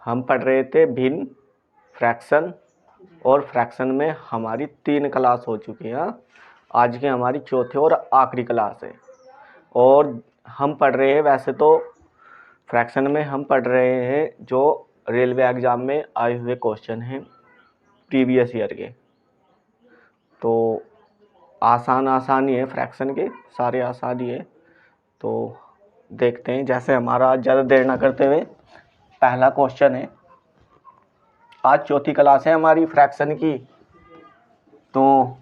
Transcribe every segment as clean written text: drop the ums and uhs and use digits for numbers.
हम पढ़ रहे थे भिन्न, फ्रैक्शन, और फ्रैक्शन में हमारी 3 क्लास हो चुकी है। आज की हमारी चौथी और आखिरी क्लास है। और हम पढ़ रहे हैं, वैसे तो फ्रैक्शन में हम पढ़ रहे हैं जो रेलवे एग्ज़ाम में आए हुए क्वेश्चन हैं प्रीवियस ईयर के। तो आसान ही है, फ्रैक्शन के सारे आसान ही है। तो देखते हैं, जैसे हमारा ज़्यादा देर ना करते हुए पहला क्वेश्चन है। आज चौथी क्लास है हमारी फ्रैक्शन की। तो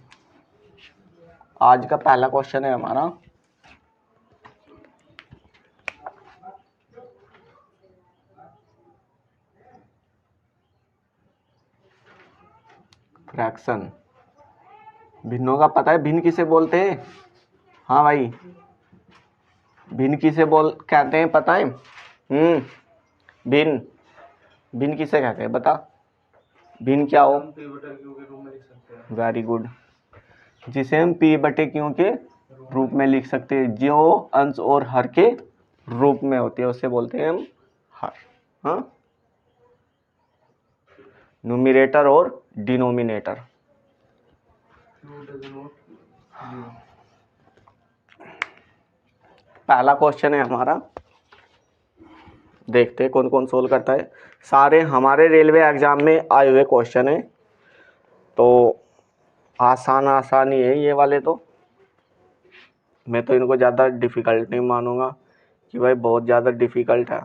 आज का पहला क्वेश्चन है हमारा, फ्रैक्शन। भिन्नों का पता है, भिन्न किसे बोलते हैं? हाँ भाई, भिन्न किसे कहते हैं पता है? भिन्न, भिन्न किसे कहते हैं बता? भिन्न क्या हो? Very good. जिसे हम पी बटे क्यों के रूप में लिख सकते हैं, जो अंश और हर के रूप में होती है उसे बोलते हैं हम हर। हाँ, न्यूमरेटर और डिनोमिनेटर। पहला क्वेश्चन है हमारा, देखते हैं कौन कौन सोल्व करता है। सारे हमारे रेलवे एग्जाम में आए हुए क्वेश्चन है, तो आसान ही है ये वाले। तो मैं तो इनको ज़्यादा डिफ़िकल्ट नहीं मानूंगा कि भाई बहुत ज़्यादा डिफ़िकल्ट है।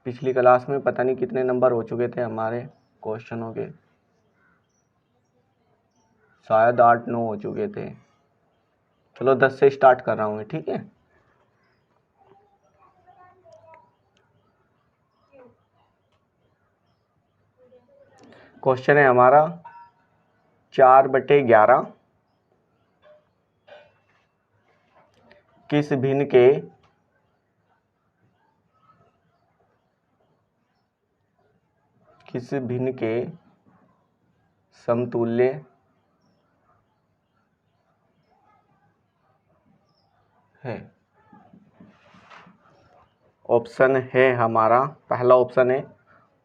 पिछली क्लास में पता नहीं कितने नंबर हो चुके थे हमारे क्वेश्चनों के, शायद 8-9 हो चुके थे। चलो 10 से स्टार्ट कर रहा हूँ, ठीक है। क्वेश्चन है हमारा 4/11 किस भिन्न के समतुल्य है? ऑप्शन है हमारा, पहला ऑप्शन है,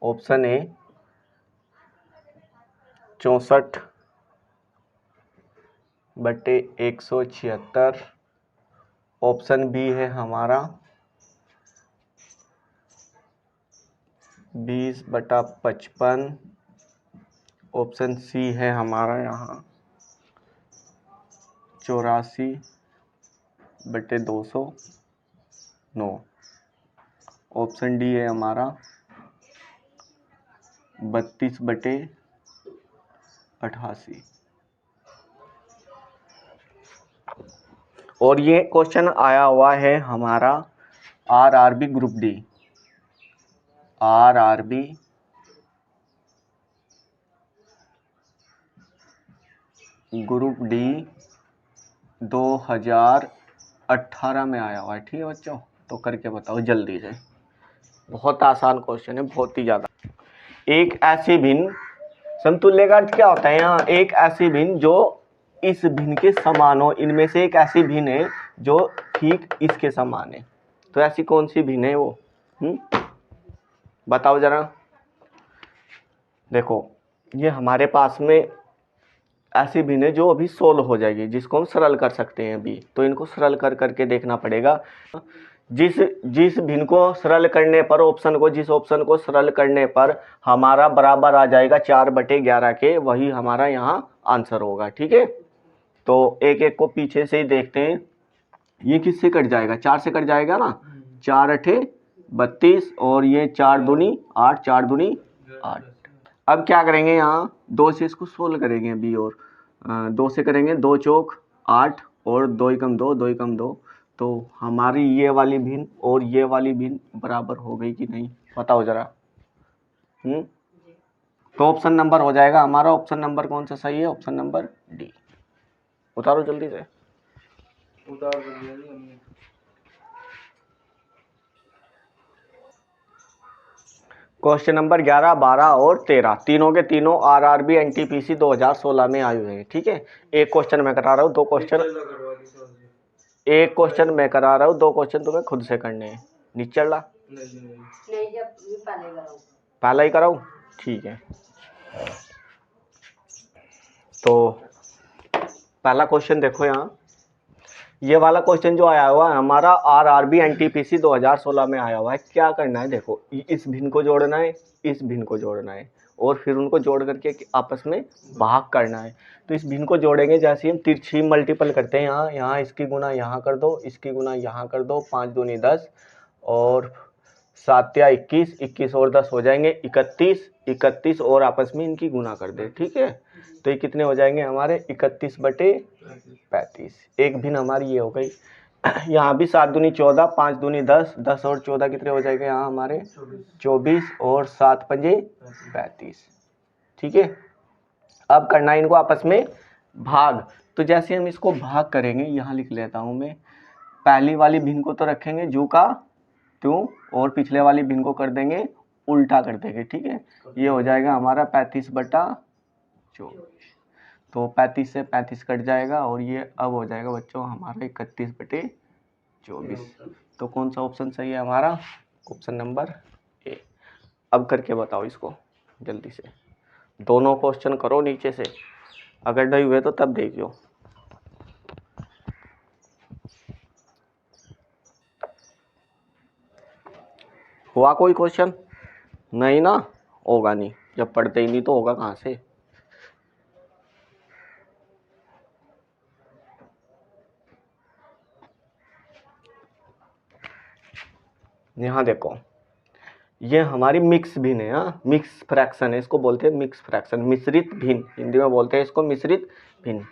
ऑप्शन ए 64/176। ऑप्शन बी है हमारा 20/55। ऑप्शन सी है हमारा यहाँ 84/209। ऑप्शन डी है हमारा 32/88। और ये क्वेश्चन आया हुआ है हमारा RRB group D, RRB group D 2018 में आया हुआ है, ठीक है बच्चों। तो करके बताओ जल्दी से, बहुत आसान क्वेश्चन है, बहुत ही ज़्यादा। एक ऐसी भिन्न, समतुल्य का अर्थ क्या होता है यहाँ? एक ऐसी भिन्न जो इस भिन्न के समान हो। इनमें से एक ऐसी भिन्न है जो ठीक इसके समान है। तो ऐसी कौन सी भिन्न है वो? बताओ जरा। देखो, ये हमारे पास में ऐसी भिन्न है जो अभी सोल्व हो जाएगी, जिसको हम सरल कर सकते हैं अभी। तो इनको सरल करके देखना पड़ेगा। जिस भिन्न को सरल करने पर, जिस ऑप्शन को सरल करने पर हमारा बराबर आ जाएगा 4/11 के, वही हमारा यहाँ आंसर होगा, ठीक है। तो एक एक को पीछे से ही देखते हैं। ये किससे कट जाएगा? 4 से कट जाएगा ना। 4×8 32, और ये 4×2 8, 4×2 8। अब क्या करेंगे, यहाँ 2 से इसको सोल्व करेंगे अभी। और 2 से करेंगे, 2 चौक 8, और 2 एकम 2, 2 एकम 2। तो हमारी ये वाली भिन्न और ये वाली भिन्न बराबर हो गई कि नहीं? बताओ जरा। तो ऑप्शन नंबर हो जाएगा हमारा, ऑप्शन नंबर कौन सा सही है? Option number D. उतारो जल्दी से, उतार दीजिए। क्वेश्चन नंबर 11, 12 और 13 तीनों के तीनों आरआरबी एनटीपीसी 2016 में आए हुए हैं। ठीक है, एक क्वेश्चन मैं करा रहा हूँ, एक क्वेश्चन मैं करा रहा हूँ, 2 क्वेश्चन तुम्हें खुद से करने हैं। निचड़ ला पहला ही कराऊँ, ठीक है। तो पहला क्वेश्चन देखो, यहाँ ये वाला क्वेश्चन जो आया हुआ है हमारा आरआरबी एनटीपीसी 2016 में आया हुआ है। क्या करना है देखो, इस भिन्न को जोड़ना है, इस भिन्न को जोड़ना है और फिर उनको जोड़ करके आपस में भाग करना है। तो इस भिन्न को जोड़ेंगे, जैसे हम तिरछी मल्टीपल करते हैं, यहाँ इसकी गुना यहाँ कर दो, इसकी गुना यहाँ कर दो, 5 दूनी 10 और 7 या 21, 21 और 10 हो जाएंगे 31, 31 और आपस में इनकी गुना कर दे। ठीक है, तो ये कितने हो जाएंगे हमारे 31/35। एक भिन्न हमारी ये हो गई। यहाँ भी 7 दूनी 14, 5 दूनी 10, 10 और 14 कितने हो जाएंगे यहाँ हमारे 24 और 7 पंजे 35। ठीक है, अब करना है इनको आपस में भाग। तो जैसे हम इसको भाग करेंगे, यहाँ लिख लेता हूँ मैं, पहली वाली भिन्न को तो रखेंगे जू का त्यों और पिछले वाली भिन्न को कर देंगे उल्टा कर देंगे। ठीक है, ये हो जाएगा हमारा 35/24। तो 35 से 35 कट जाएगा और ये अब हो जाएगा बच्चों हमारा 31/24। तो कौन सा ऑप्शन सही है हमारा? Option number A. अब करके बताओ इसको जल्दी से, दोनों क्वेश्चन करो नीचे से, अगर नहीं हुए तो तब देखियो। हुआ कोई क्वेश्चन? नहीं ना, होगा नहीं, जब पढ़ते ही नहीं तो होगा कहाँ से। यहाँ देखो, ये हमारी मिक्स भिन्न है, हाँ मिक्स फ्रैक्शन है, इसको बोलते हैं मिक्स फ्रैक्शन, मिश्रित भिन्न, हिंदी में बोलते हैं इसको मिश्रित भिन्न।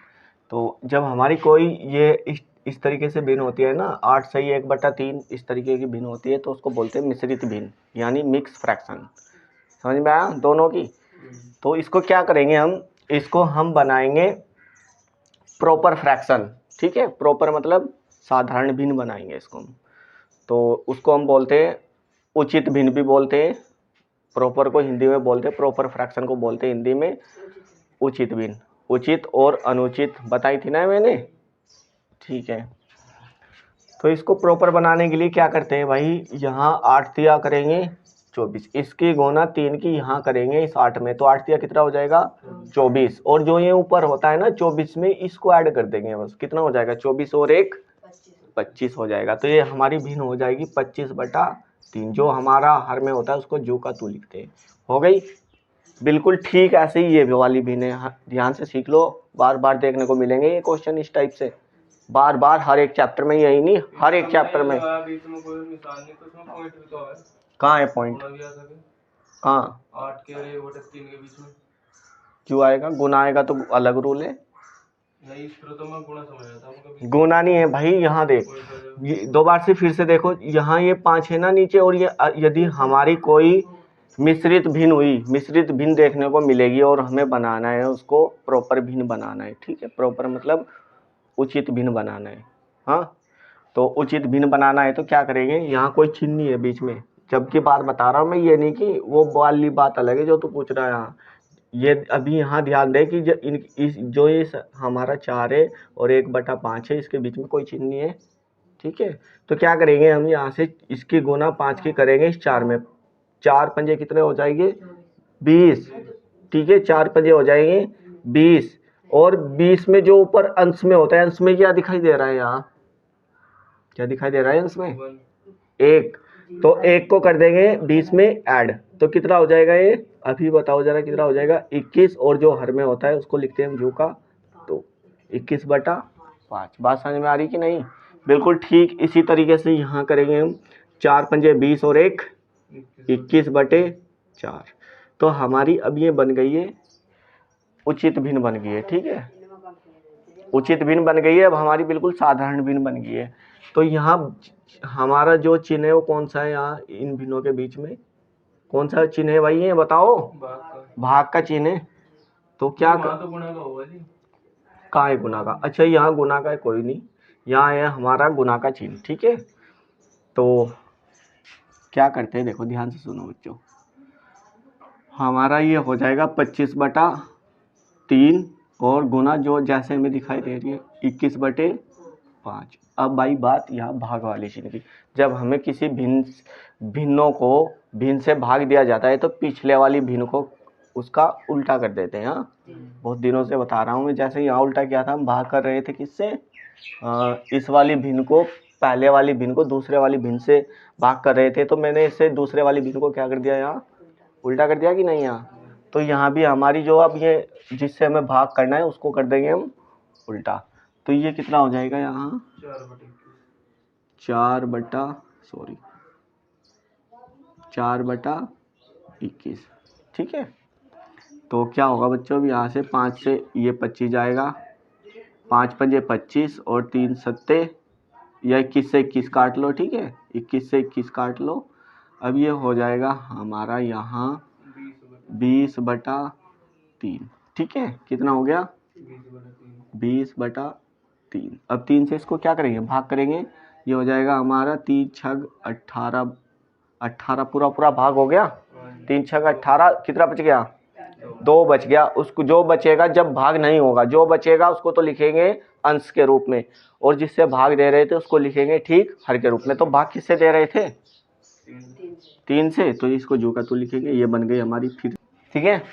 तो जब हमारी कोई ये इस तरीके से भिन्न होती है ना, 8 सही 1/3 इस तरीके की भिन्न होती है, तो उसको बोलते हैं मिश्रित भिन्न, यानी मिक्स फ्रैक्शन। समझ में आया दोनों की? तो इसको क्या करेंगे हम, इसको हम बनाएंगे प्रॉपर फ्रैक्शन। ठीक है, प्रॉपर मतलब साधारण भिन्न बनाएंगे इसको हम। तो उसको हम बोलते हैं उचित भिन्न भी बोलते हैं, प्रॉपर को हिंदी में बोलते हैं, प्रॉपर फ्रैक्शन को बोलते हैं हिंदी में उचित भिन्न। उचित और अनुचित बताई थी ना मैंने। ठीक है, तो इसको प्रॉपर बनाने के लिए क्या करते हैं भाई, यहाँ 8 तिया करेंगे 24, इसकी गुना 3 की यहाँ करेंगे इस 8 में, तो 8 तिया कितना हो जाएगा 24, और जो ये ऊपर होता है ना 24 में, इसको ऐड कर देंगे बस, कितना हो जाएगा 24 और 1 25 हो जाएगा। तो ये हमारी भिन्न हो जाएगी 25/3। जो हमारा हर में होता है उसको जू का तू लिखते हैं। हो गई बिल्कुल ठीक ऐसे ही ये वाली भिन्न है, ध्यान से सीख लो, बार बार देखने को मिलेंगे ये क्वेश्चन इस टाइप से, बार बार हर एक चैप्टर में, यही नहीं हर एक चैप्टर में। कहाँ है पॉइंट? कहाँ? 8 के 1/3 के बीच में क्यों आएगा? गुना आएगा तो अलग रूल है। नहीं, तो मैं गुना समझ रहा था। गुना नहीं है भाई, यहाँ देख, ये 2 बार से फिर से देखो, यहाँ ये 5 है ना नीचे, और ये यदि हमारी कोई मिश्रित भिन्न हुई, मिश्रित भिन्न देखने को मिलेगी और हमें बनाना है उसको प्रॉपर भिन्न बनाना है। ठीक है, प्रॉपर मतलब उचित भिन्न बनाना है। हाँ, तो उचित भिन्न बनाना है तो क्या करेंगे, यहाँ कोई चिन्ह नहीं है बीच में, जबकि बात बता रहा हूँ मैं, ये नहीं कि वो वाली बात अलग है जो तू पूछ रहा है। यहाँ ये अभी यहाँ ध्यान दे कि जो ये हमारा 4 है और 1/5 है, इसके बीच में कोई चिन्ह नहीं है। ठीक है, तो क्या करेंगे हम, यहाँ से इसकी गुना 5 की करेंगे इस 4 में, 4 पंजे कितने हो जाएंगे 20। ठीक है, 4 पंजे हो जाएंगे 20, और 20 में जो ऊपर अंश में होता है, अंश में क्या दिखाई दे रहा है, यहाँ क्या दिखाई दे रहा है अंश में 1, तो 1 को कर देंगे 20 में ऐड, तो कितना हो जाएगा ये, अभी बताओ जरा कितना हो जाएगा 21, और जो हर में होता है उसको लिखते हैं हम जू का, तो 21/5। बात समझ में आ रही कि नहीं? बिल्कुल ठीक इसी तरीके से यहाँ करेंगे हम, 4 पंजे 20 और 1 21/4। तो हमारी अब ये बन गई है उचित भिन्न बन गई है। ठीक है, उचित भिन्न बन गई है, अब हमारी बिल्कुल साधारण भिन्न बन गई है। तो यहाँ हमारा जो चिन्ह है वो कौन सा है, यहाँ इन भिन्नों के बीच में कौन सा चिन्ह है भाई, ये बताओ? भाग का चिन्ह है। तो क्या तो गुना का होगा जी, कहाँ है गुना का? अच्छा, यहाँ गुना का है, कोई नहीं, यहाँ है हमारा गुना का चिन्ह। ठीक है, तो क्या करते हैं देखो ध्यान से सुनो बच्चों, हमारा ये हो जाएगा 25/3 और गुना जो जैसे हमें दिखाई दे रही है 21/5। अब भाई बात यहाँ भाग वाली चीज़ की, जब हमें किसी भिन्नों को भिन्न से भाग दिया जाता है तो पिछले वाली भिन्न को उसका उल्टा कर देते हैं। हाँ, बहुत दिनों से बता रहा हूँ मैं। जैसे यहाँ उल्टा किया था, हम भाग कर रहे थे किससे, इस वाली भिन्न को पहले वाली भिन्न को दूसरे वाली भिन्न से भाग कर रहे थे, तो मैंने इससे दूसरे वाली भिन्न को क्या कर दिया, यहाँ उल्टा कर दिया कि नहीं। यहाँ तो यहाँ भी हमारी जो अब ये जिससे हमें भाग करना है उसको कर देंगे हम उल्टा। तो ये कितना हो जाएगा यहाँ 4/21। ठीक है। तो क्या होगा बच्चों, अब यहाँ से 5 से ये 25 जाएगा, 5 पंजे 25 और 3 सत्ते, या 21 से 21 काट लो। ठीक है, 21 से 21 काट लो। अब ये हो जाएगा हमारा यहाँ 20/3। ठीक है, कितना हो गया 20/3। अब 3 से इसको क्या करेंगे, भाग करेंगे। ये हो जाएगा हमारा 3 छग 18, 18 पूरा भाग हो गया। 3 छग 18, कितना बच गया, 2 बच गया। उसको जो बचेगा, जब भाग नहीं होगा, जो बचेगा उसको तो लिखेंगे अंश के रूप में, और जिससे भाग दे रहे थे उसको लिखेंगे ठीक हर के रूप में। तो भाग किससे दे रहे थे, 3 से, तो इसको जो का तो लिखेंगे। ये बन गई हमारी फिर। ठीक है,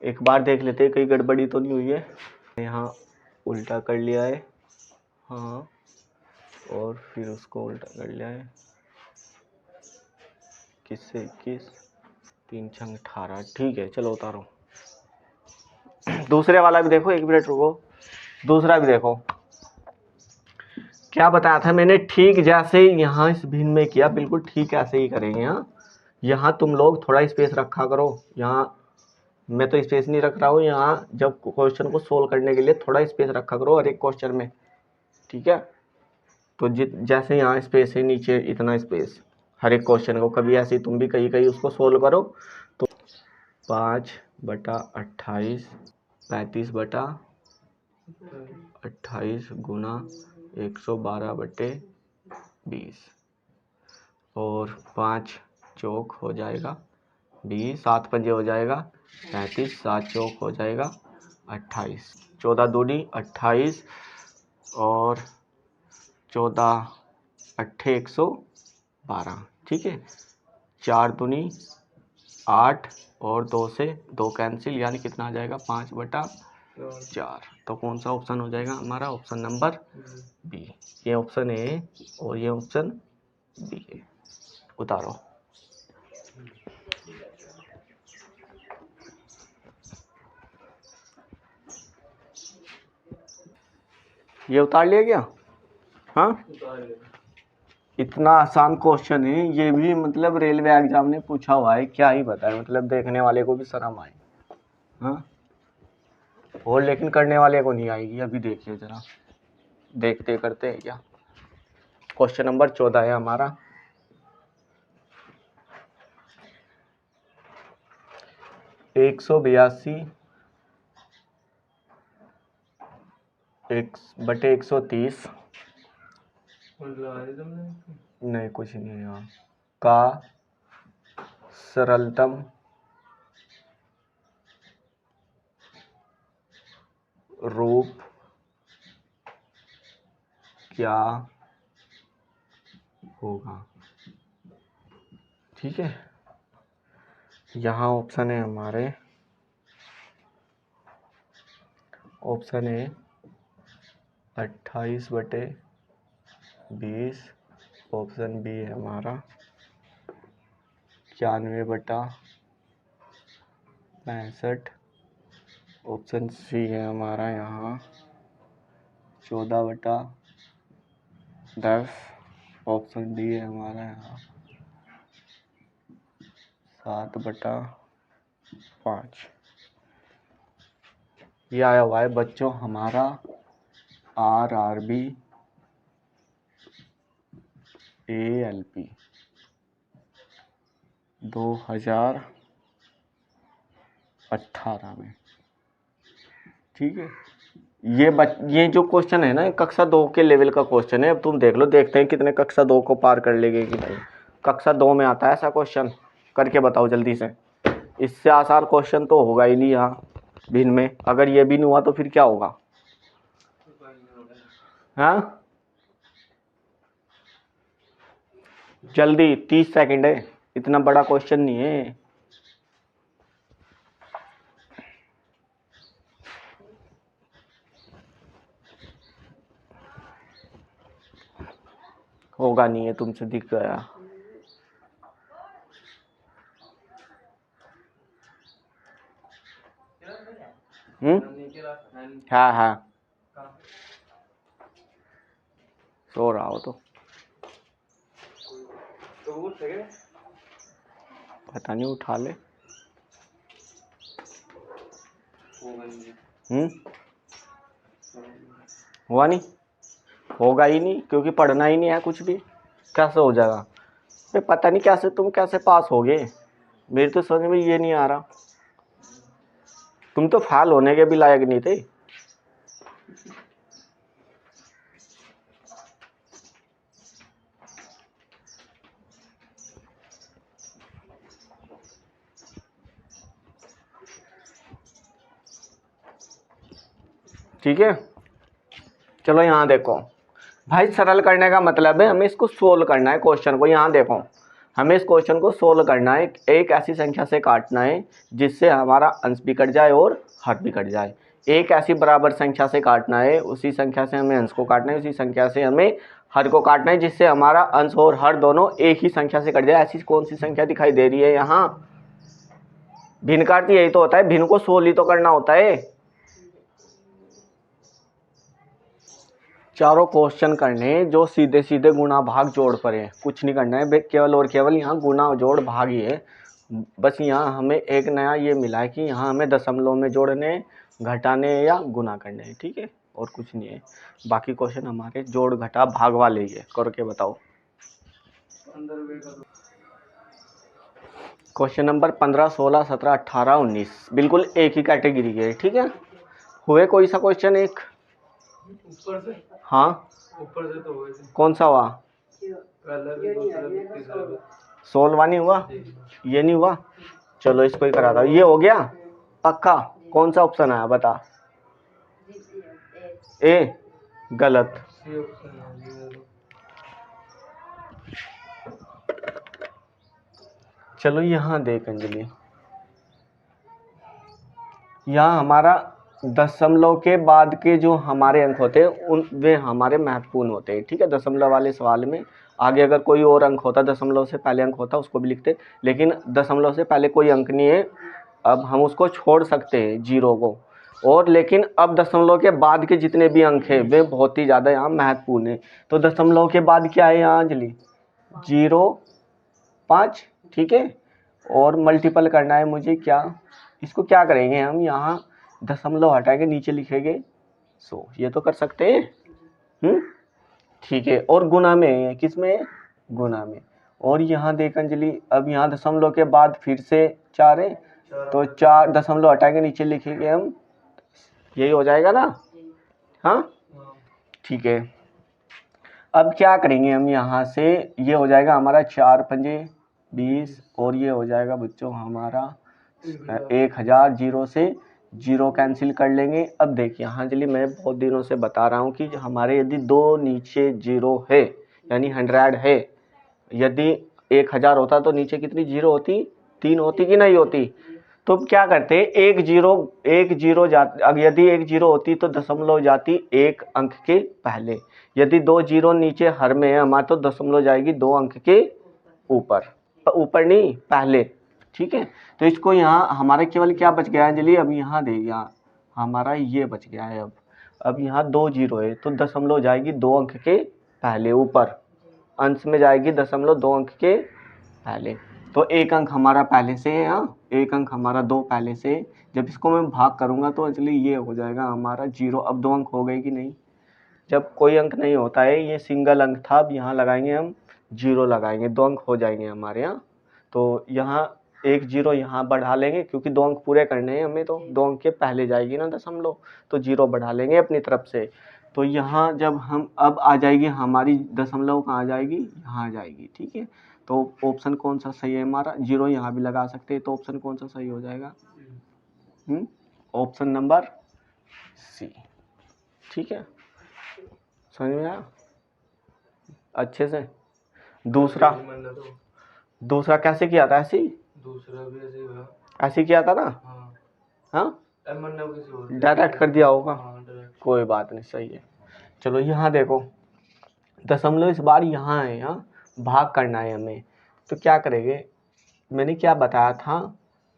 एक बार देख लेते हैं कहीं गड़बड़ी तो नहीं हुई है। यहाँ उल्टा कर लिया है, हाँ, और फिर उसको उल्टा कर लिया है, किससे 21, 3 छंग 18। ठीक है, चलो उतारो। दूसरे वाला भी देखो, 1 मिनट रुको, दूसरा भी देखो। क्या बताया था मैंने, ठीक जैसे यहाँ इस भिन्न में किया, बिल्कुल ठीक ऐसे ही करेंगे। यहाँ तुम लोग थोड़ा स्पेस रखा करो। यहाँ मैं तो स्पेस नहीं रख रहा हूँ। यहाँ जब क्वेश्चन को सोल्व करने के लिए थोड़ा स्पेस रखा करो हर एक क्वेश्चन में। ठीक है, तो जैसे यहाँ स्पेस है, नीचे इतना स्पेस हर एक क्वेश्चन को। कभी ऐसे तुम भी कहीं उसको सोल्व करो। तो 5/28 35/28 गुना 112/20 और 5 चौक हो जाएगा 20, 7 पंजे हो जाएगा 35, 7 चौक हो जाएगा 28, 14 दूनी 28 और 14 अट्ठे 112। ठीक है, 4 दूनी 8 और 2 से 2 कैंसिल, यानी कितना आ जाएगा 5/4। तो कौन सा ऑप्शन हो जाएगा हमारा, ऑप्शन नंबर बी। ये ऑप्शन ए और ये ऑप्शन बी है। उतारो। ये उतार लिया गया, हाँ। इतना आसान क्वेश्चन है ये भी, मतलब रेलवे एग्जाम ने पूछा हुआ है, क्या ही बताए, मतलब देखने वाले को भी शर्म आए। हाँ, और लेकिन करने वाले को नहीं आएगी। अभी देखिए जरा, देखते करते हैं क्या। क्वेश्चन नंबर 14 है हमारा। एक 130 नहीं, कुछ नहीं है यहाँ का सरलतम रूप क्या होगा। ठीक है, यहाँ ऑप्शन है हमारे, ऑप्शन है 28/20, ऑप्शन बी है हमारा 91/65, ऑप्शन सी है हमारा यहाँ 14/10, ऑप्शन डी है हमारा यहाँ 7/5। ये आया हुआ है बच्चों हमारा RRB ALP 2018 में। ठीक है, ये जो क्वेश्चन है ना, कक्षा 2 के लेवल का क्वेश्चन है। अब तुम देख लो, देखते हैं कितने कक्षा 2 को पार कर लेंगे कि नहीं। कक्षा 2 में आता है ऐसा क्वेश्चन, करके बताओ जल्दी से। इससे आसान क्वेश्चन तो होगा ही नहीं यहाँ भिन्न में। अगर ये भी नहीं हुआ तो फिर क्या होगा? हाँ जल्दी, 30 सेकंड है, इतना बड़ा क्वेश्चन नहीं है। होगा नहीं है, तुमसे दिख गया। हाँ हाँ सो रहा हो तो पता नहीं, उठा ले। हुआ नहीं, होगा ही नहीं, क्योंकि पढ़ना ही नहीं है कुछ भी, कैसे हो जाएगा? मैं पता नहीं कैसे तुम कैसे पास होगे, मेरी तो समझ में ये नहीं आ रहा। तुम तो फेल होने के भी लायक नहीं थे। ठीक है, चलो यहाँ देखो भाई, सरल करने का मतलब है हमें इसको सोल्व करना है क्वेश्चन को। यहाँ देखो, हमें इस क्वेश्चन को सोल्व करना है, एक ऐसी संख्या से काटना है जिससे हमारा अंश भी कट जाए और हर भी कट जाए। एक ऐसी बराबर संख्या से काटना है, उसी संख्या से हमें अंश को काटना है, उसी संख्या से हमें हर को काटना है जिससे हमारा अंश और हर दोनों एक ही संख्या से कट जाए। ऐसी कौन सी संख्या दिखाई दे रही है यहाँ? भिन्न का अर्थ यही तो होता है, भिन्न को सोल्व ही तो करना होता है। चारों क्वेश्चन करने जो सीधे सीधे गुणा भाग जोड़ पर है, कुछ नहीं करना है, केवल और केवल यहाँ गुणा जोड़ भाग ही है। बस यहाँ हमें एक नया ये मिला है कि यहाँ हमें दशमलव में जोड़ने, घटाने या गुना करने हैं, ठीक है, और कुछ नहीं है। बाकी क्वेश्चन हमारे जोड़ घटा भाग वाले ही है, करके बताओ। क्वेश्चन नंबर 15, 16, 17, 18, 19 बिल्कुल एक ही कैटेगरी के, ठीक है। हुए कोई सा क्वेश्चन एक ऊपर से? हाँ ऊपर से तो हुए थे। कौन सा हुआ? सोलवा नहीं हुआ, ये नहीं हुआ, चलो इसको ही करा था। ये हो गया पक्का? कौन सा ऑप्शन आया बता? ए गलत। चलो यहाँ देख अंजलि, यहाँ हमारा दशमलव के बाद के जो हमारे अंक होते हैं उन वे हमारे महत्वपूर्ण होते हैं, ठीक है। दशमलव वाले सवाल में आगे अगर कोई और अंक होता, दशमलव से पहले अंक होता, उसको भी लिखते, लेकिन दशमलव से पहले कोई अंक नहीं है, अब हम उसको छोड़ सकते हैं जीरो को। और लेकिन अब दशमलव के बाद के जितने भी अंक हैं वे बहुत ही ज़्यादा यहाँ महत्वपूर्ण है। तो दशमलव के बाद क्या है यहाँ अंजलि? 0, 5, ठीक है। और मल्टीपल करना है मुझे, क्या इसको क्या करेंगे हम, यहाँ दशमलव हटाएंगे, नीचे लिखेंगे 100, ये तो कर सकते हैं, ठीक है। और गुना में, किस में? गुना में। और यहाँ देख अंजलि, अब यहाँ दशमलव के बाद फिर से 4 है, तो 4 दशमलव हटाएंगे, नीचे लिखेंगे हम, यही हो जाएगा ना? हाँ ठीक है। अब क्या करेंगे हम, यहाँ से ये हो जाएगा हमारा 4 पंजे 20, और ये हो जाएगा बच्चों हमारा 1000, जीरो से जीरो कैंसिल कर लेंगे। अब देखिए यहाँ अंजलि, मैं बहुत दिनों से बता रहा हूँ कि हमारे यदि दो नीचे जीरो है यानी 100 है, यदि 1000 होता तो नीचे कितनी जीरो होती? 3 होती कि नहीं होती? तो क्या करते, एक जीरो यदि एक जीरो होती तो दशमलव जाती एक अंक के पहले, यदि 2 जीरो नीचे हर में है हमारे तो दशमलव जाएगी 2 अंक के ऊपर नहीं पहले, ठीक है। तो इसको यहाँ हमारे केवल क्या बच गया है अंजलि, अब यहाँ देगा हमारा ये बच गया है। अब यहाँ 2 जीरो है तो दशमलव जाएगी 2 अंक के पहले ऊपर, अंश में जाएगी दशमलव 2 अंक के पहले। तो एक अंक हमारा पहले से है, यहाँ एक अंक हमारा 2 पहले से। जब इसको मैं भाग करूँगा तो एक्चुअली ये हो जाएगा हमारा 0। अब 2 अंक हो गए कि नहीं? जब कोई अंक नहीं होता है, ये सिंगल अंक था, अब यहाँ लगाएंगे हम 0 लगाएंगे, 2 अंक हो जाएंगे हमारे यहाँ। तो यहाँ एक 0 यहाँ बढ़ा लेंगे क्योंकि 2 अंक पूरे करने हैं हमें, तो 2 अंक के पहले जाएगी ना दशमलव, तो 0 बढ़ा लेंगे अपनी तरफ से। तो यहाँ जब हम अब आ जाएगी हमारी दशमलव, कहाँ जाएगी? यहाँ आ जाएगी, ठीक है। तो ऑप्शन कौन सा सही है हमारा, 0 यहाँ भी लगा सकते हैं, तो ऑप्शन कौन सा सही हो जाएगा, ऑप्शन नंबर सी। ठीक है, समझ में आया अच्छे से। दूसरा कैसे किया था, ऐसे ही दूसरा भी ऐसे ही हुआ, ऐसे किया था ना। हाँ डायरेक्ट कर दिया होगा, कोई बात नहीं, सही है। चलो यहाँ देखो, दशमलव इस बार यहाँ है, यहाँ भाग करना है हमें, तो क्या करेंगे, मैंने क्या बताया था,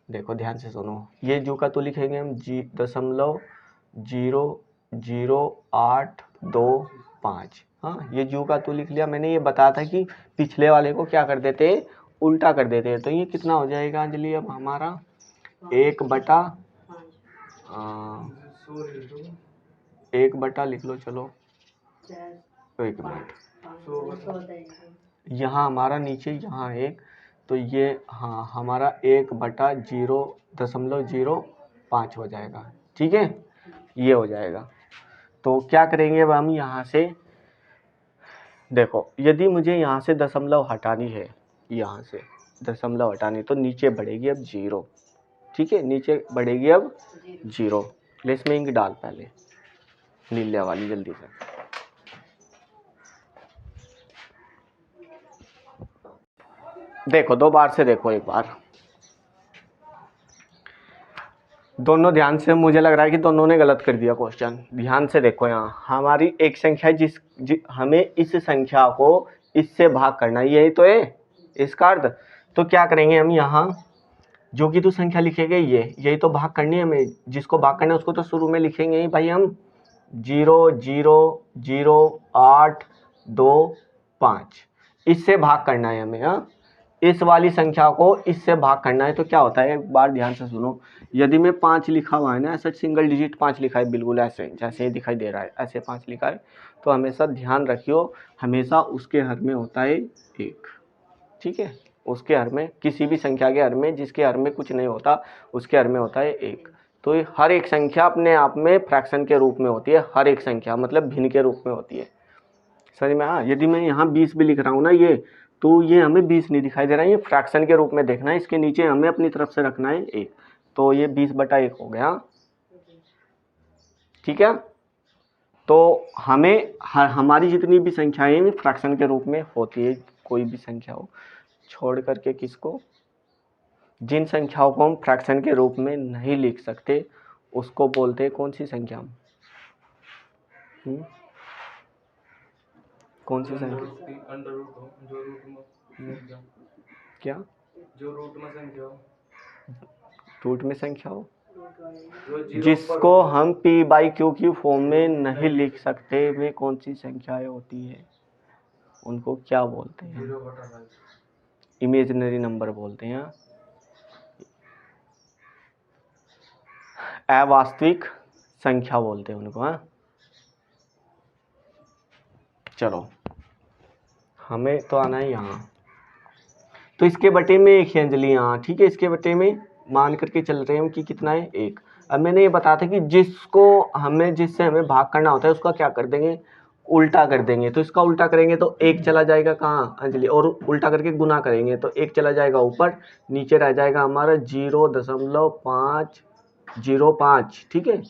देखो ध्यान से सुनो, ये जू का तो लिखेंगे हम 0.00825। हाँ ये जू का तो लिख लिया मैंने, ये बताया था कि पिछले वाले को क्या कर देते, उल्टा कर देते हैं। तो ये कितना हो जाएगा अंजलि अब हमारा 1/1 लिख लो, चलो 1 मिनट, यहाँ हमारा नीचे यहाँ 1, तो ये हाँ हमारा 1/0.05 हो जाएगा। ठीक है, ये हो जाएगा। तो क्या करेंगे अब हम यहाँ से, देखो यदि मुझे यहाँ से दशमलव हटानी है, यहाँ से दशमलव हटानी, तो नीचे बढ़ेगी अब 0। ठीक है, नीचे बढ़ेगी अब 0। इसमें इंक डाल पहले नीले वाली जल्दी से। देखो 2 बार से देखो, एक बार दोनों ध्यान से, मुझे लग रहा है कि दोनों ने गलत कर दिया क्वेश्चन। ध्यान से देखो, यहाँ हमारी एक संख्या हमें इस संख्या को इससे भाग करना है, यही तो है इसका अर्थ। तो क्या करेंगे हम, यहाँ जो कि तो संख्या लिखेंगे, यही तो भाग करनी है हमें, जिसको भाग करना है उसको तो शुरू में लिखेंगे ही भाई हम, 0.00825 इससे भाग करना है हमें। हाँ इस वाली संख्या को इससे भाग करना है, तो क्या होता है, एक बार ध्यान से सुनो, यदि मैं 5 लिखा हुआ है ना, ऐसा सिंगल डिजिट 5 लिखा है, बिल्कुल ऐसे जैसे दिखाई दे रहा है, ऐसे 5 लिखा है, तो हमेशा ध्यान रखियो, हमेशा उसके हर में होता है 1। ठीक है, उसके हर में, किसी भी संख्या के हर में, जिसके हर में कुछ नहीं होता उसके हर में होता है 1। तो ये हर एक संख्या अपने आप में फ्रैक्शन के रूप में होती है, हर एक संख्या मतलब भिन्न के रूप में होती है, समझ में। हाँ यदि मैं यहाँ 20 भी लिख रहा हूँ ना, ये तो ये हमें 20 नहीं दिखाई दे रहा है, ये फ्रैक्शन के रूप में देखना है, इसके नीचे हमें अपनी तरफ से रखना है 1, तो ये 20/1 हो गया। ठीक है, तो हमें हमारी जितनी भी संख्याएं फ्रैक्शन के रूप में होती है, कोई भी संख्या हो छोड़ करके, किसको, जिन संख्याओं को हम फ्रैक्शन के रूप में नहीं लिख सकते उसको बोलते हैं कौन सी संख्या, कौन सी संख्या, क्या, जो रूट में संख्या हो, रूट में संख्या हो, जिसको हम p/q की फॉर्म में नहीं लिख सकते, वे कौन सी संख्याएं होती है, उनको क्या बोलते हैं, इमेजिनरी नंबर बोलते हैं, अवास्तविक संख्या बोलते हैं उनको। हाँ चलो हमें तो आना है यहाँ, तो इसके बटे में 1 है अंजलि यहाँ। ठीक है, इसके बटे में मान करके चल रहे हैं हम कि कितना है 1। अब मैंने ये बताया था कि जिससे हमें भाग करना होता है उसका क्या कर देंगे, उल्टा कर देंगे। तो इसका उल्टा करेंगे तो 1 चला जाएगा कहाँ अंजलि, और उल्टा करके गुना करेंगे तो 1 चला जाएगा ऊपर, नीचे रह जाएगा हमारा 0.505। ठीक है,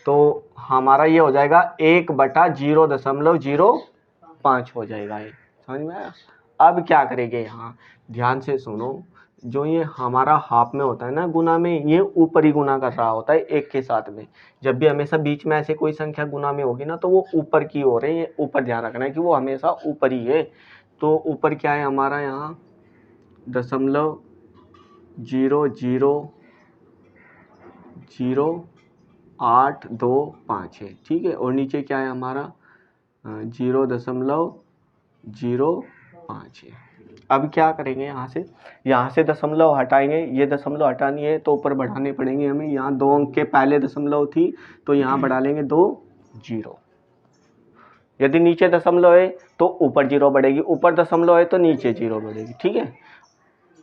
तो हमारा ये हो जाएगा 1/0.05 हो जाएगा, ये समझ में आया। अब क्या करेंगे, यहाँ ध्यान से सुनो, जो ये हमारा हाफ में होता है ना गुना में, ये ऊपर ही गुना कर रहा होता है 1 के साथ में। जब भी हमेशा बीच में ऐसे कोई संख्या गुना में होगी ना, तो वो ऊपर की ओर है, ये ऊपर ध्यान रखना है कि वो हमेशा ऊपर ही है। तो ऊपर क्या है हमारा यहाँ 0.00825 है। ठीक है, और नीचे क्या है हमारा 0.05 है। अब क्या करेंगे, यहाँ से दशमलव हटाएंगे, ये दशमलव हटानी है तो ऊपर बढ़ाने पड़ेंगे हमें। यहाँ 2 अंक के पहले दशमलव थी तो यहाँ बढ़ा लेंगे 2 0। यदि नीचे दशमलव है तो ऊपर 0 बढ़ेगी, ऊपर दशमलव है तो नीचे 0 बढ़ेगी। ठीक है,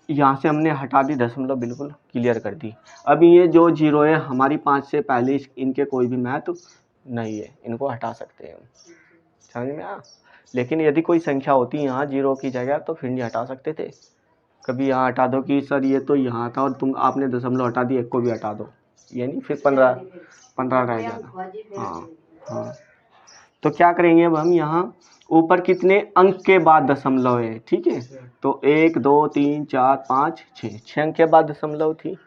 यहाँ से हमने हटा दी दशमलव, बिल्कुल क्लियर कर दी। अब ये जो 0 है हमारी 5 से पहले, इनके कोई भी महत्व नहीं है, इनको हटा सकते हैं हम, समझ में आया। लेकिन यदि कोई संख्या होती यहाँ 0 की जगह तो फिर नहीं हटा सकते थे। कभी यहाँ हटा दो कि सर ये तो यहाँ था और तुम आपने दशमलव हटा दिया, एक को भी हटा दो, ये नहीं फिर 15 रह जाना। हाँ हाँ, तो क्या करेंगे अब हम यहाँ ऊपर कितने अंक के बाद दशमलव है, ठीक है, तो 1 2 3 4 5 6, 6 अंक के बाद दशमलव थी,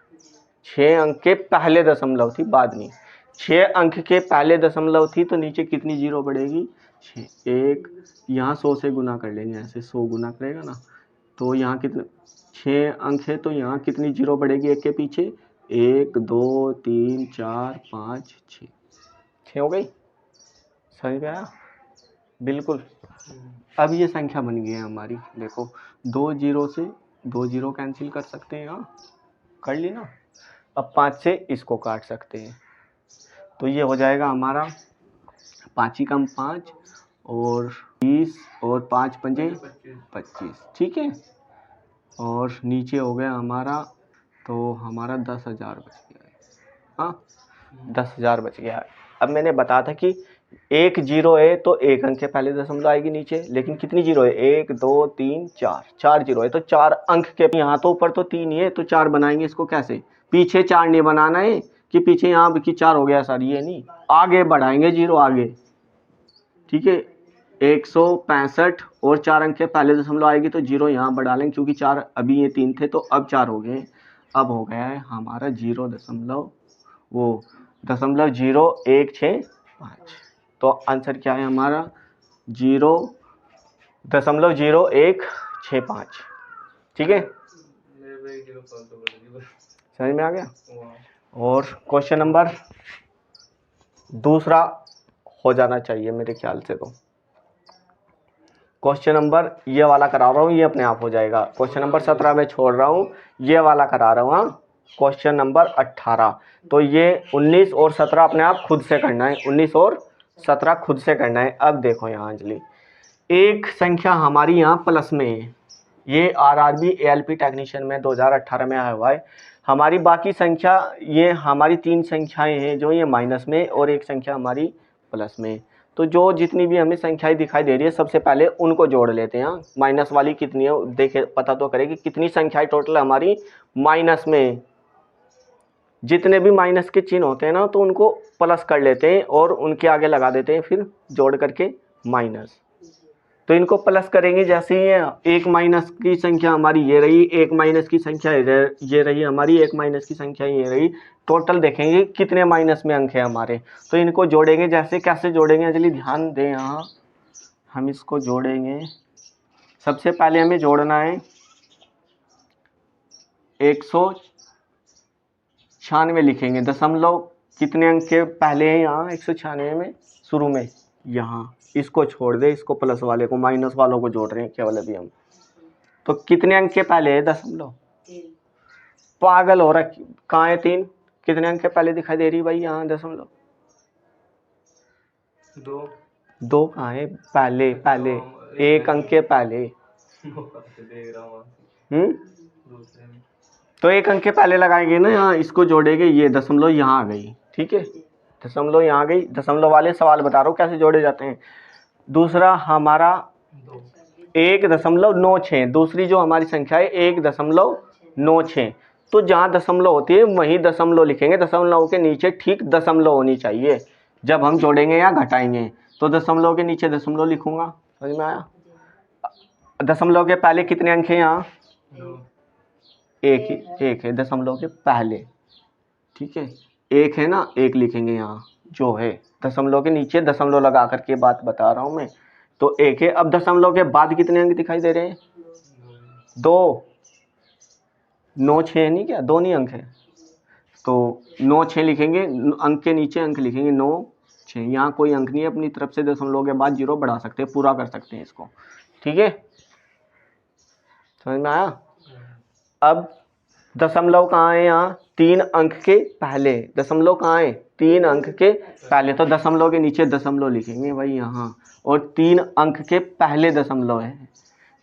6 अंक के पहले दशमलव थी, बाद नहीं, 6 अंक के पहले दशमलव थी, तो नीचे कितनी जीरो बढ़ेगी 6, एक यहाँ 100 से गुना कर लेंगे, ऐसे 100 गुना करेगा ना, तो यहाँ कितने 6 अंक है, तो यहाँ कितनी जीरो बढ़ेगी एक के पीछे, 1 2 3 4 5 6, 6 हो गई, समझ में आया बिल्कुल। अब ये संख्या बन गई है हमारी, देखो 2 जीरो से 2 जीरो कैंसिल कर सकते हैं, हाँ कर ली ना। अब 5 से इसको काट सकते हैं, तो ये हो जाएगा हमारा 5 ही कम 5 और 20 और 5 पंजे 25, ठीक है, और नीचे हो गया हमारा, तो हमारा 10,000 बच गया है, हाँ 10,000 बच गया है। अब मैंने बताया था कि एक जीरो है तो एक अंक के पहले दशमलव आएगी नीचे, लेकिन कितनी जीरो है 1 2 3 4, 4 जीरो है तो 4 अंक के, यहाँ तो ऊपर तो 3 ही है तो 4 बनाएंगे इसको कैसे, पीछे 4 नहीं बनाना है कि पीछे यहाँ की 4 हो गया सर, ये नहीं, आगे बढ़ाएंगे जीरो आगे, ठीक है, 165 और 4 अंक के पहले दशमलव आएगी तो जीरो यहाँ बढ़ा लेंगे, क्योंकि 4 अभी ये 3 थे तो अब 4 हो गए, अब हो गया है हमारा 0.0165, तो आंसर क्या है हमारा 0.0165, ठीक है, समझ में आ गया। और क्वेश्चन नंबर दूसरा हो जाना चाहिए मेरे ख्याल से, तो क्वेश्चन नंबर ये वाला करा रहा हूँ, ये अपने आप हो जाएगा, क्वेश्चन नंबर 17 में छोड़ रहा हूँ, ये वाला करा रहा हूँ, हाँ क्वेश्चन नंबर 18, तो ये 19 और 17 अपने आप खुद से करना है, 19 और 17 खुद से करना है। अब देखो यहाँ अंजलि, एक संख्या हमारी यहाँ प्लस में है, ये RRB ALP टेक्नीशियन में 2018 में आया हुआ है, हमारी बाकी संख्या ये हमारी 3 संख्याएं हैं जो ये माइनस में और एक संख्या हमारी प्लस में, तो जो जितनी भी हमें संख्याएं दिखाई दे रही है सबसे पहले उनको जोड़ लेते हैं, माइनस वाली कितनी है देखे पता तो करें कि कितनी संख्याएं टोटल हमारी माइनस में, जितने भी माइनस के चिन्ह होते हैं ना तो उनको प्लस कर लेते हैं और उनके आगे लगा देते हैं फिर जोड़ करके माइनस, तो इनको प्लस करेंगे, जैसे ही एक माइनस की संख्या हमारी ये रही, एक माइनस की संख्या ये रही हमारी, एक माइनस की संख्या ये रही, टोटल देखेंगे कितने माइनस में अंक है हमारे, तो इनको जोड़ेंगे, जैसे कैसे जोड़ेंगे अंजलि ध्यान दें, यहाँ हम इसको जोड़ेंगे, सबसे पहले हमें जोड़ना है 196 लिखेंगे, दशमलव कितने अंक के पहले हैं यहाँ 196 में शुरू में, यहाँ इसको छोड़ दे, इसको प्लस वाले को माइनस वालों को जोड़ रहे हैं केवल अभी हम, तो कितने अंक के पहले है दशमलव, पागल हो रहा, कहाँ है 3, कितने अंक के पहले दिखाई दे रही भाई यहाँ दशमलव, 2 कहाँ है पहले, एक अंक के पहले, तो एक अंक के पहले लगाएंगे ना यहाँ, इसको जोड़ेंगे, ये दशमलव यहाँ आ गई, ठीक है, दशमलव यहाँ आ गई, दशमलव वाले सवाल बता रहा हूँ कैसे जोड़े जाते हैं। दूसरा हमारा 1.96, दूसरी जो हमारी संख्या है 1.96, तो जहाँ दशमलव होती है वहीं दशमलव लिखेंगे, दशमलव के नीचे ठीक दशमलव होनी चाहिए, जब हम जोड़ेंगे या घटाएंगे तो दशमलव के नीचे दशमलव लिखूंगा, समझ में आया। दशमलव के पहले कितने अंक हैं यहाँ, एक है दशमलव के पहले, ठीक है, एक है ना, एक लिखेंगे यहाँ जो है, दशमलव के नीचे दशमलव लगा करके बात बता रहा हूँ मैं, तो एक है। अब दशमलव के बाद कितने अंक दिखाई दे रहे हैं, 2, 9 6 नहीं क्या, 2 नहीं अंक है, तो 9 6 लिखेंगे, अंक के नीचे अंक लिखेंगे 9 6, यहाँ कोई अंक नहीं है, अपनी तरफ से दशमलव के बाद जीरो बढ़ा सकते हैं, पूरा कर सकते हैं इसको, ठीक है, समझ में आया। अब दशमलव कहाँ है यहाँ, 3 अंक के पहले, दशमलव कहाँ है 3 अंक के पहले, तो दशमलव के नीचे दशमलव लिखेंगे भाई यहाँ, और 3 अंक के पहले दशमलव है,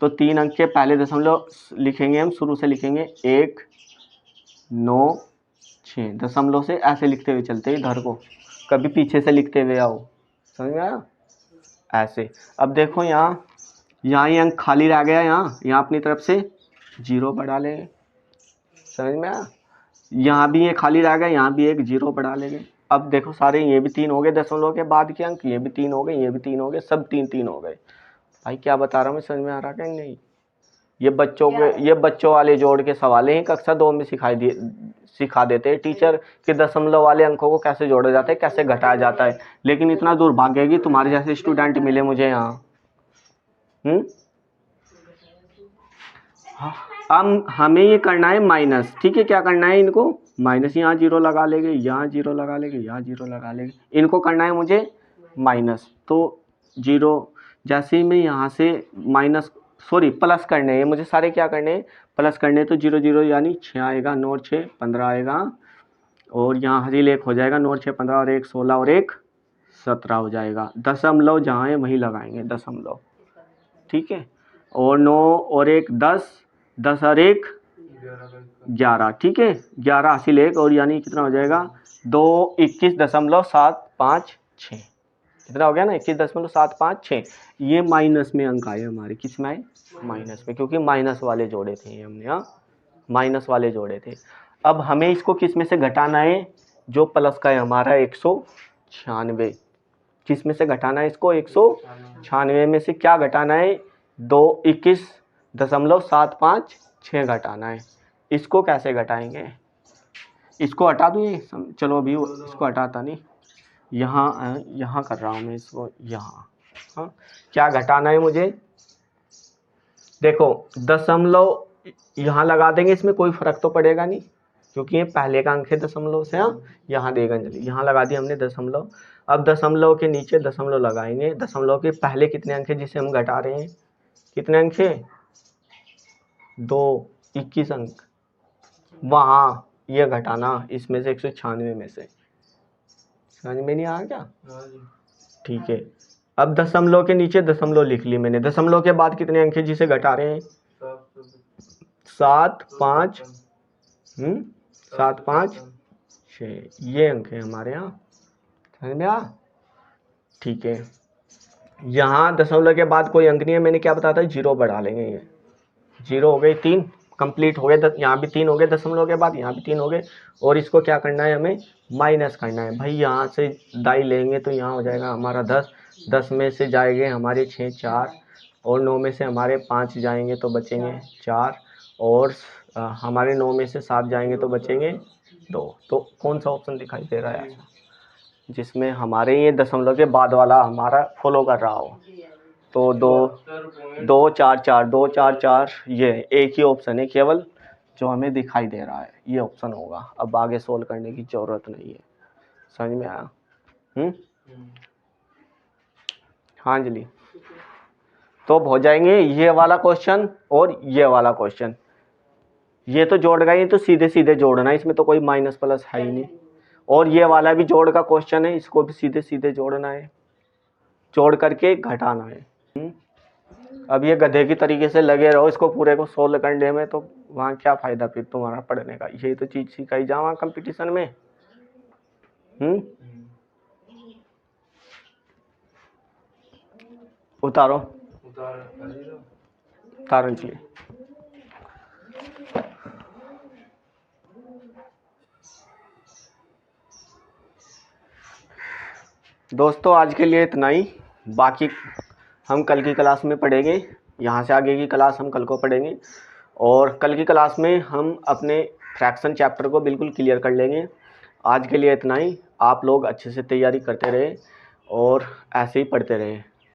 तो 3 अंक के पहले दशमलव लिखेंगे हम, शुरू से लिखेंगे 1 9 6, दशमलव से ऐसे लिखते हुए चलते हैं इधर को, कभी पीछे से लिखते हुए आओ, समझ में आया, ऐसे। अब देखो यहाँ ये अंक खाली रह गया, यहाँ अपनी तरफ से 0 बढ़ा लेंगे, समझ में आया। यहाँ भी ये खाली रह गया, यहाँ भी एक 0 बढ़ा लेंगे। अब देखो सारे ये भी 3 हो गए दशमलव के बाद के अंक, ये भी 3 हो गए, ये भी 3 हो गए, सब 3 3 हो गए। भाई क्या बता रहा हूँ मैं, समझ में आ रहा क्या नहीं। ये बच्चों वाले जोड़ के सवाल ही कक्षा 2 में सिखा देते हैं टीचर कि दशमलव वाले अंकों को कैसे जोड़ा जाता है, कैसे घटाया जाता है। लेकिन इतना दुर्भाग्य है कि तुम्हारे जैसे स्टूडेंट मिले मुझे यहाँ। अब हमें ये करना है माइनस, ठीक है। क्या करना है इनको, माइनस, यहाँ 0 लगा लेंगे, यहाँ 0 लगा लेंगे, यहाँ 0 लगा लेंगे। इनको करना है मुझे माइनस, तो 0 जैसे ही मैं यहाँ से प्लस करने हैं मुझे, सारे क्या करने हैं, प्लस करने हैं। तो 0 0 यानी 6 आएगा, 9 और 6 15 आएगा, और यहाँ हजील 1 हो जाएगा, 9 और 6 15 और 1 16 और 1 17 हो जाएगा। दशमलव जहाँ है वहीं लगाएंगे दशमलव, ठीक है। और 9 और 1 10, 10 और 1 11, ठीक है। 11 हासिल 1, और यानी कितना हो जाएगा 2 21.756, कितना हो गया ना 21.756। ये माइनस में अंक आए हमारे, किस में आए, माइनस में, क्योंकि माइनस वाले जोड़े थे ये हमने, माइनस वाले जोड़े थे। अब हमें इसको किस में से घटाना है, जो प्लस का है हमारा 196, किस में से घटाना है इसको, 196 में से क्या घटाना है, 21.756 घटाना है। इसको कैसे घटाएंगे, इसको हटा दूँ ये, चलो अभी इसको हटाता नहीं, यहाँ कर रहा हूँ मैं इसको, यहाँ। हाँ, क्या घटाना है मुझे, देखो दशमलव यहाँ लगा देंगे, इसमें कोई फर्क तो पड़ेगा नहीं क्योंकि ये पहले का अंक है दशमलव से। यहाँ देगा, यहाँ लगा दिया हमने दशमलव। अब दशमलव के नीचे दशमलव लगाएंगे, दशमलव के पहले कितने अंक है जिसे हम घटा रहे हैं, कितने अंक है, 2 21 अंक, वहाँ ये घटाना इसमें से 196 में से, समझ में नहीं आया क्या, ठीक है। अब दशमलव के नीचे दशमलव लिख ली मैंने, दशमलव के बाद कितने अंक है जिसे घटा रहे हैं, 7 5 7 5 6, ये अंक है हमारे यहाँ, समझ में आ, ठीक है। यहाँ दशमलव के बाद कोई अंक नहीं है, मैंने क्या बताया था, 0 बढ़ा लेंगे, ये 0 हो गए, 3 कंप्लीट हो गए, यहाँ भी 3 हो गए दशमलव के बाद, यहाँ भी 3 हो गए। और इसको क्या करना है, हमें माइनस करना है। भाई यहाँ से दाई लेंगे तो यहाँ हो जाएगा हमारा 10, 10 में से जाएंगे हमारे 6 4, और 9 में से हमारे 5 जाएंगे तो बचेंगे 4, और हमारे 9 में से 7 जाएंगे तो बचेंगे 2। तो कौन सा ऑप्शन दिखाई दे रहा है जिसमें हमारे ये दशमलव के बाद वाला हमारा फॉलो कर रहा हो, तो 2 4 4 2 4 4, ये एक ही ऑप्शन है केवल जो हमें दिखाई दे रहा है, ये ऑप्शन होगा। अब आगे सोल्व करने की ज़रूरत नहीं है, समझ में आया। हाँ अंजलि, तो हो जाएंगे ये वाला क्वेश्चन और ये वाला क्वेश्चन, ये तो जोड़ गए, तो सीधे सीधे जोड़ना है, इसमें तो कोई माइनस प्लस है ही नहीं। और ये वाला भी जोड़ का क्वेश्चन है, इसको भी सीधे सीधे जोड़ना है, जोड़ करके घटाना है। अब ये गधे की तरीके से लगे रहो इसको पूरे को सोल्व करने में, तो वहाँ क्या फ़ायदा फिर तुम्हारा पढ़ने का, यही तो चीज़ सिखाई जाओ वहाँ कंपटीशन में। उतारो उतारन चाहिए। दोस्तों आज के लिए इतना ही, बाकी हम कल की क्लास में पढ़ेंगे, यहाँ से आगे की क्लास हम कल को पढ़ेंगे, और कल की क्लास में हम अपने फ्रैक्शन चैप्टर को बिल्कुल क्लियर कर लेंगे। आज के लिए इतना ही, आप लोग अच्छे से तैयारी करते रहे और ऐसे ही पढ़ते रहे।